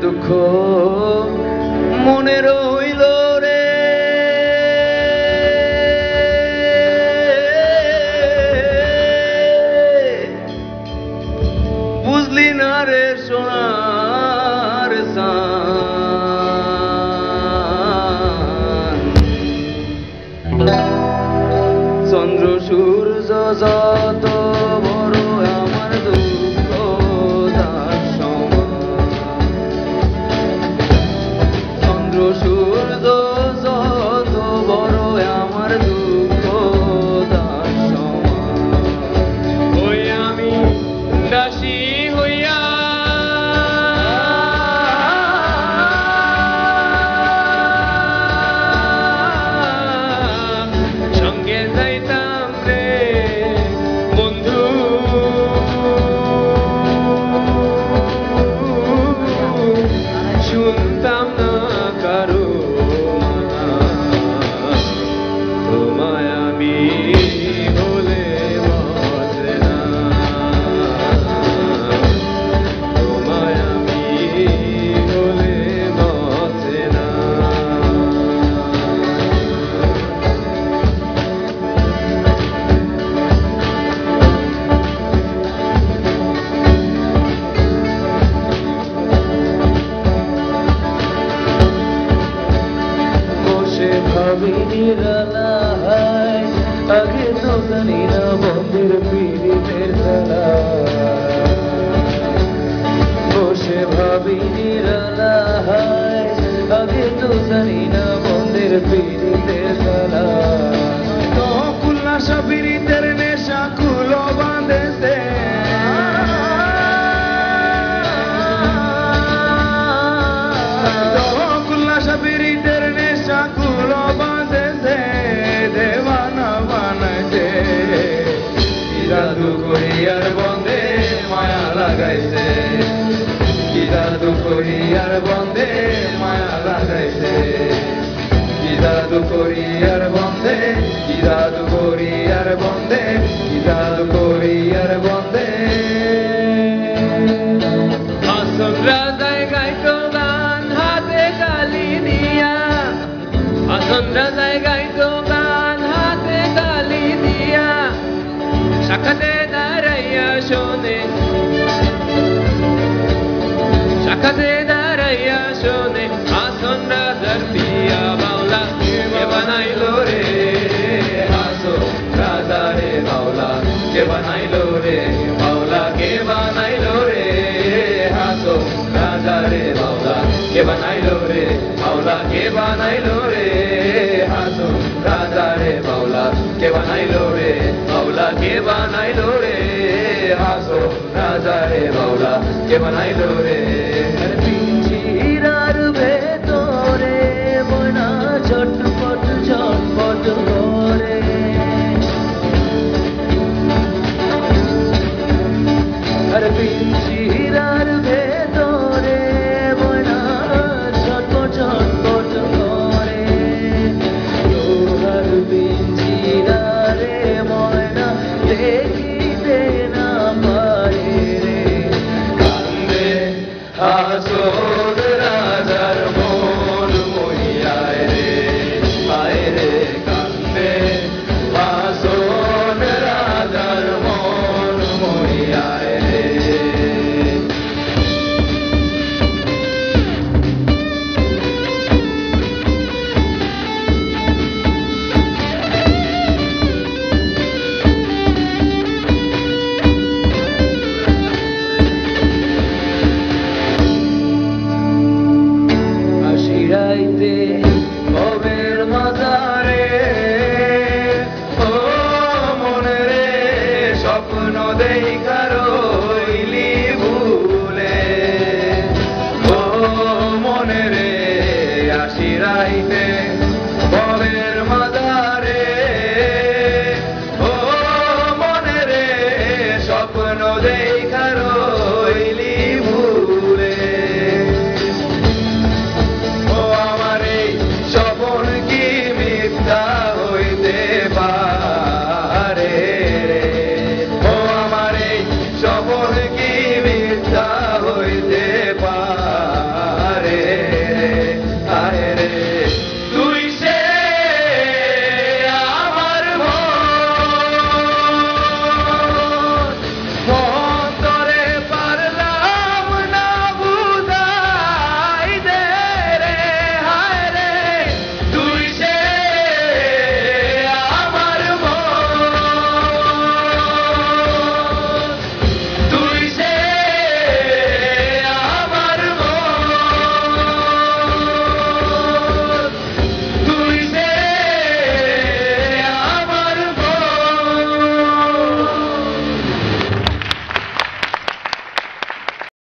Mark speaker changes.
Speaker 1: দুঃখ মনে রইল রে, বুঝলি না রে সোনার সান। চন্দ্র সূর্য যত বড় আমার দুঃখ তার সমান। চন্দ্র সূর্য যত বড় আমার দুঃখ তার সমান। ওই আমি দাসী হইয়া সঙ্গে যাইতাম রে বন্ধু, শুনতাম না কারো মানা। তোমায় আমি বলে বাঁচে না, তোমায় আমি বলে বাঁচে না। বসে ভাবি নিরালায়, আগে তো জানি না বন্ধের পীড়িতের খেলা। বসে ভাবি নিরালায়, আগে তো জানি না বন্ধের পীড়িতের খেলা। তো কুল্লাসা পীড়িতের নেশা কুলো বাঁধেছে, পীড়িতের নেশা কুলো বাঁধেছে, দেওয়ানা বানাইছে। কি জাদু করিয়ার বন্ধে মায়া লাগাইছে, কি জাদু করিয়ার বন্ধে মায়া লাগাইছে। কি জাদু করিয়ার বন্ধে, কি জাদু করিয়ার বন্ধে, কি জাদু করিয়ার বন্ধে। আসন রাজায় গাইতো গান হাতে কালি দিয়া, আসন রাজায় গাইতো গান হাতে কালি দিয়া। শাখাতে দাঁড়াইয়া শোনে, শাখাতে দাঁড়াইয়া শোনে। আসন রাজার পিয়া বাউলা কে বানাইলো রে, আসন রাজা রে বাউলা কে বানাইলো রে, বাউলা কে বানাইলো রে। আসন রাজা রে বাউলা কে বানাইলো রে, বাউলা কে বানাইলো রে। আসন রাজা রে বাউলা কে বানাইলো রে, বাউলা কে বানাইলো রে। আসন রাজা রে বাউলা কে বানাইলো রে। পিঞ্জিরার ভেতরে মনা ছটপট ছটপট করে, আর পিঞ্জিরার ভেতরে মনা ছটপট ছটপট করে। লোহার পিঞ্জিরারে ময়না দেখিতে না পারে রে, কান্দে আসল রাজার মন মইয়ায় রে, আয় রে কান্দে আসল রাজার মন মইয়ায় রে। আশিরাইতে ভবের মাজারে, ও মনে রে স্বপ্ন দেখা